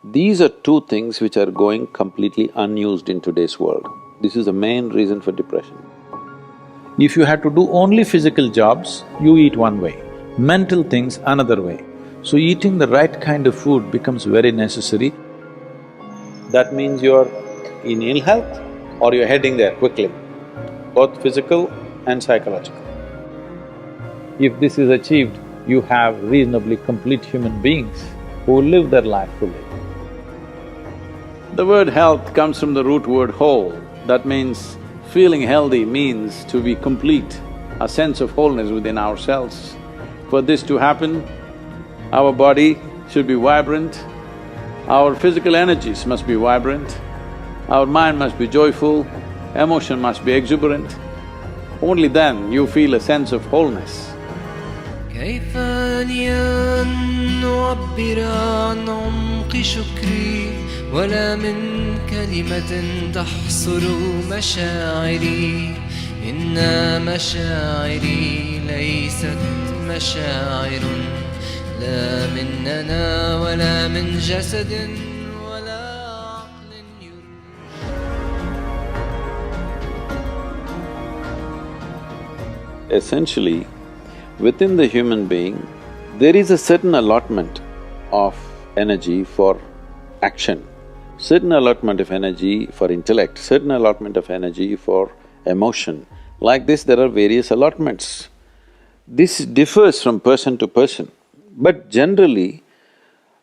These are two things which are going completely unused in today's world. This is the main reason for depression. If you had to do only physical jobs, you eat one way, mental things another way. So eating the right kind of food becomes very necessary. That means you're in ill health or you're heading there quickly, both physical and psychological. If this is achieved, you have reasonably complete human beings who live their life fully. The word health comes from the root word whole. That means feeling healthy means to be complete, a sense of wholeness within ourselves. For this to happen, our body should be vibrant, our physical energies must be vibrant, our mind must be joyful, emotion must be exuberant. Only then you feel a sense of wholeness. كيف لي أن أعبر عن عمق شكري ولا من كلمة تحصر مشاعري إن مشاعري ليست مشاعر لا مننا ولا من جسد ولا عقل Essentially, within the human being, there is a certain allotment of energy for action, certain allotment of energy for intellect, certain allotment of energy for emotion. Like this, there are various allotments. This differs from person to person, but generally,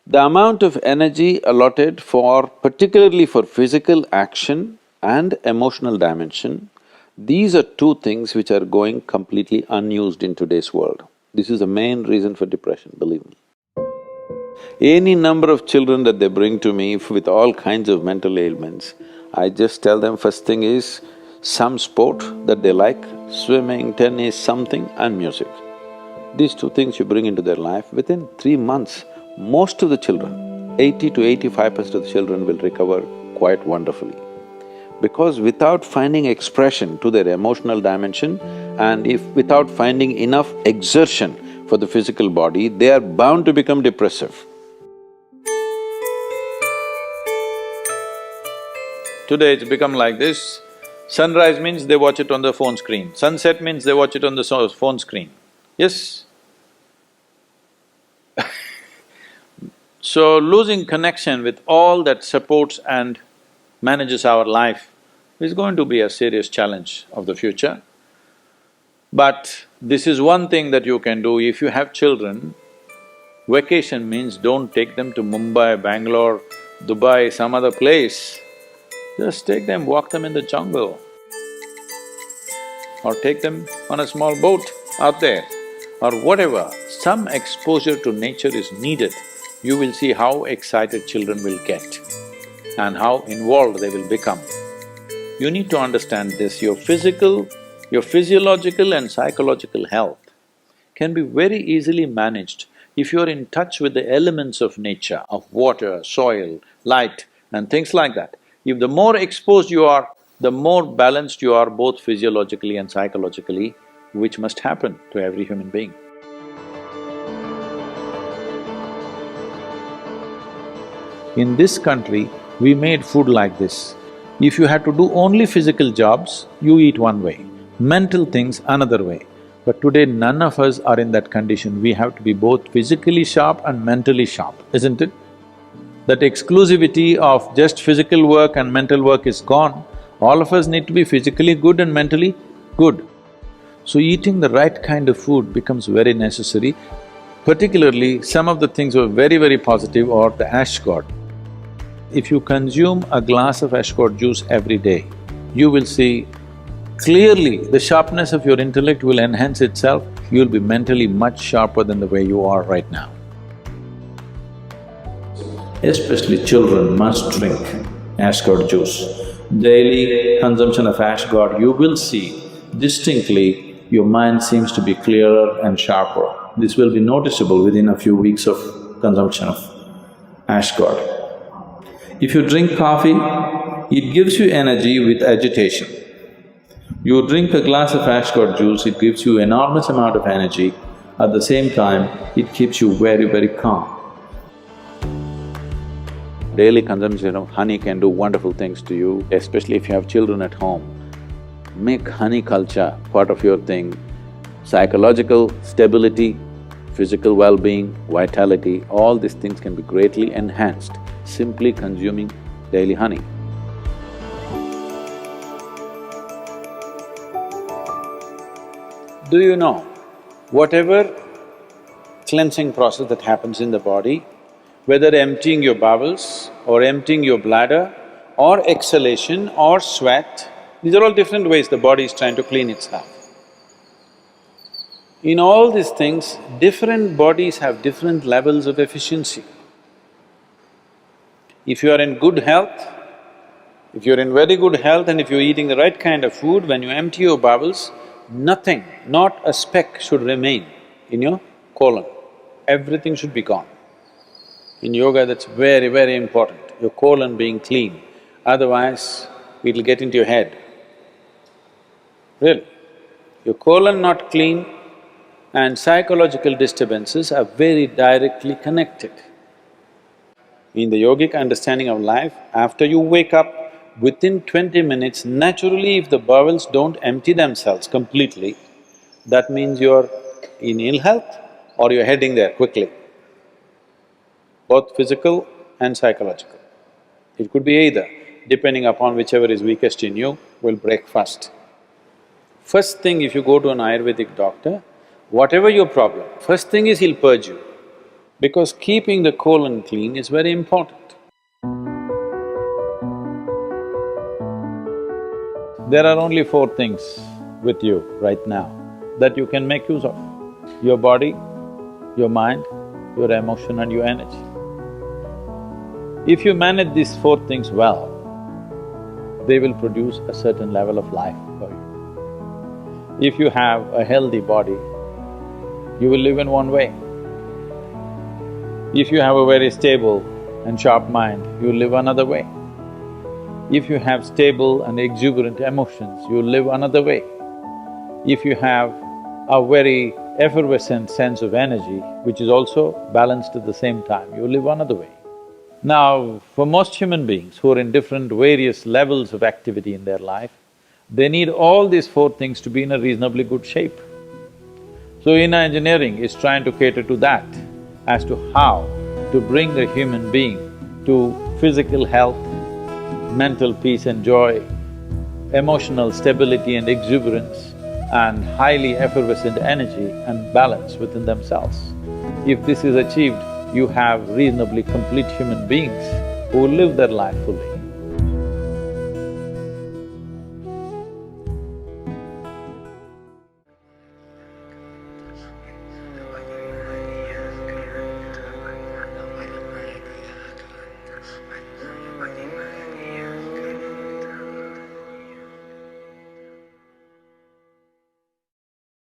the amount of energy allotted particularly for physical action and emotional dimension, these are two things which are going completely unused in today's world. This is the main reason for depression, believe me. Any number of children that they bring to me with all kinds of mental ailments, I just tell them first thing is some sport that they like, swimming, tennis, something, and music. These two things you bring into their life, within 3 months, most of the children, 80 to 85% of the children will recover quite wonderfully. Because without finding expression to their emotional dimension and without finding enough exertion for the physical body, they are bound to become depressive. Today it's become like this, sunrise means they watch it on the phone screen, sunset means they watch it on the phone screen. Yes? So losing connection with all that supports and manages our life is going to be a serious challenge of the future. But this is one thing that you can do. If you have children, vacation means don't take them to Mumbai, Bangalore, Dubai, some other place. Just take them, walk them in the jungle. Or take them on a small boat out there, or whatever. Some exposure to nature is needed. You will see how excited children will get and how involved they will become. You need to understand this, your physiological and psychological health can be very easily managed if you're in touch with the elements of nature, of water, soil, light and things like that. If the more exposed you are, the more balanced you are both physiologically and psychologically, which must happen to every human being. In this country, we made food like this. If you had to do only physical jobs, you eat one way, mental things another way. But today none of us are in that condition. We have to be both physically sharp and mentally sharp, isn't it? That exclusivity of just physical work and mental work is gone. All of us need to be physically good and mentally good. So eating the right kind of food becomes very necessary. Particularly, some of the things were very positive are the ash god. If you consume a glass of ash god juice every day, you will see clearly the sharpness of your intellect will enhance itself, you'll be mentally much sharper than the way you are right now. Especially children must drink ash god juice. Daily consumption of ash god, you will see distinctly your mind seems to be clearer and sharper. This will be noticeable within a few weeks of consumption of ash god. If you drink coffee, it gives you energy with agitation. You drink a glass of ash god juice, it gives you enormous amount of energy. At the same time, it keeps you very calm. Daily consumption of honey can do wonderful things to you, especially if you have children at home. Make honey culture part of your thing. Psychological stability, physical well-being, vitality, all these things can be greatly enhanced simply consuming daily honey. Do you know, whatever cleansing process that happens in the body, whether emptying your bowels or emptying your bladder or exhalation or sweat, these are all different ways the body is trying to clean itself. In all these things, different bodies have different levels of efficiency. If you are in good health, if you're in very good health and if you're eating the right kind of food, when you empty your bowels, nothing, not a speck should remain in your colon. Everything should be gone. In yoga, that's very, very important, your colon being clean, otherwise it'll get into your head. Really, your colon not clean and psychological disturbances are very directly connected. In the yogic understanding of life, after you wake up, within 20 minutes, naturally if the bowels don't empty themselves completely, that means you're in ill health or you're heading there quickly, both physical and psychological. It could be either, depending upon whichever is weakest in you, will break first. First thing, if you go to an Ayurvedic doctor, whatever your problem, first thing is he'll purge you, because keeping the colon clean is very important. There are only four things with you right now that you can make use of: your body, your mind, your emotion and your energy. If you manage these four things well, they will produce a certain level of life for you. If you have a healthy body, you will live in one way. If you have a very stable and sharp mind, you live another way. If you have stable and exuberant emotions, you live another way. If you have a very effervescent sense of energy, which is also balanced at the same time, you live another way. Now, for most human beings who are in different various levels of activity in their life, they need all these four things to be in a reasonably good shape. So inner engineering is trying to cater to that, as to how to bring a human being to physical health, mental peace and joy, emotional stability and exuberance, and highly effervescent energy and balance within themselves. If this is achieved, you have reasonably complete human beings who live their life fully.